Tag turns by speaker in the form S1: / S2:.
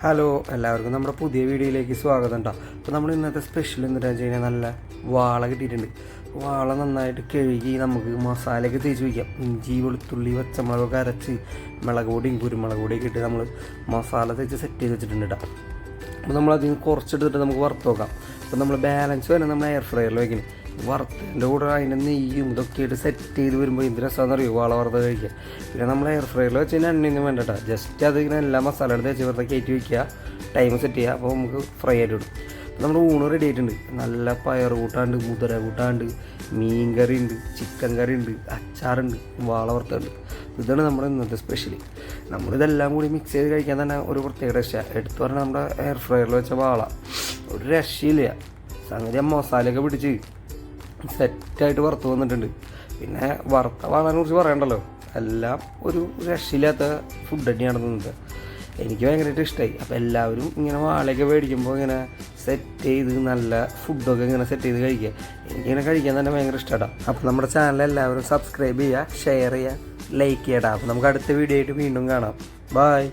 S1: Hello എല്ലാവർക്കും നമ്മുടെ പുതിയ വീഡിയോയിലേക്ക് സ്വാഗതം കേട്ടോ. അപ്പോൾ നമ്മൾ ഇന്നത്തെ സ്പെഷ്യൽ എന്താണെന്ന് വെച്ച് കഴിഞ്ഞാൽ നല്ല വാള കിട്ടിയിട്ടുണ്ട്. വാള നന്നായിട്ട് കഴുകി നമുക്ക് മസാലയൊക്കെ തേച്ച് വയ്ക്കാം. ഇഞ്ചി വെളുത്തുള്ളി പച്ചമുളകൊക്കെ അരച്ച് മുളക് പൊടിയും കുരുമുളക് പൊടിയൊക്കെ ഇട്ട് നമ്മൾ മസാല തേച്ച് സെറ്റ് ചെയ്ത് വെച്ചിട്ടുണ്ട് കേട്ടോ. അപ്പോൾ നമ്മളതിന് കുറച്ചെടുത്തിട്ട് നമുക്ക് വറുത്ത് നോക്കാം. അപ്പോൾ നമ്മൾ ബാലൻസ് വരെ നമ്മൾ എയർ ഫ്രയറിൽ വയ്ക്കണം. വറുത്തതിൻ്റെ കൂടെ അതിൻ്റെ നെയ്യും ഇതൊക്കെ ആയിട്ട് സെറ്റ് ചെയ്ത് വരുമ്പോൾ എന്ത് രസമാണെന്ന് അറിയുമോ വാള വറുത്ത് കഴിക്കുക. പിന്നെ നമ്മൾ എയർ ഫ്രയറിൽ വെച്ച് കഴിഞ്ഞാൽ എണ്ണയൊന്നും വേണ്ട കേട്ടോ. ജസ്റ്റ് അതിങ്ങനെ എല്ലാ മസാലയുടെ തേച്ച് വെറുതെ കയറ്റി വയ്ക്കുക, ടൈം സെറ്റ് ചെയ്യുക. അപ്പോൾ നമുക്ക് ഫ്രൈ ആയിട്ട് ഇടും. അപ്പോൾ നമ്മുടെ ഊണ് റെഡി ആയിട്ടുണ്ട്. നല്ല പയർ കൂട്ടാണ്ട്, മുതിര കൂട്ടാണ്ട്, മീൻ കറി ഉണ്ട്, ചിക്കൻ കറി ഉണ്ട്, അച്ചാറുണ്ട്, വാള വറുത്തുണ്ട്. ഇതാണ് നമ്മുടെ ഇന്നത്തെ സ്പെഷ്യൽ. നമ്മളിതെല്ലാം കൂടി മിക്സ് ചെയ്ത് കഴിക്കാൻ തന്നെ ഒരു പ്രത്യേക രക്ഷ. എടുത്തു പറഞ്ഞാൽ നമ്മുടെ എയർ ഫ്രയറിൽ വെച്ച വാള ഒരു രക്ഷയില്ല. സംഗതി ആ മസാലയൊക്കെ പിടിച്ച് സെറ്റായിട്ട് വറുത്ത് വന്നിട്ടുണ്ട്. പിന്നെ വറുത്ത വാളനെ കുറിച്ച് പറയണ്ടല്ലോ, എല്ലാം ഒരു രക്ഷയില്ലാത്ത ഫുഡ് തന്നെയാണ് തിന്നത്. എനിക്ക് ഭയങ്കരമായിട്ട് ഇഷ്ടമായി. അപ്പോൾ എല്ലാവരും ഇങ്ങനെ വാളയൊക്കെ മേടിക്കുമ്പോൾ ഇങ്ങനെ സെറ്റ് ചെയ്ത് നല്ല ഫുഡൊക്കെ ഇങ്ങനെ സെറ്റ് ചെയ്ത് കഴിക്കുക. എനിക്കിങ്ങനെ കഴിക്കാൻ തന്നെ ഭയങ്കര ഇഷ്ടമാണ്. അപ്പോൾ നമ്മുടെ ചാനൽ എല്ലാവരും സബ്സ്ക്രൈബ് ചെയ്യുക, ഷെയർ ചെയ്യുക, ലൈക്ക് ചെയ്യടാ. അപ്പോൾ നമുക്ക് അടുത്ത വീഡിയോ ആയിട്ട് വീണ്ടും കാണാം. ബൈ.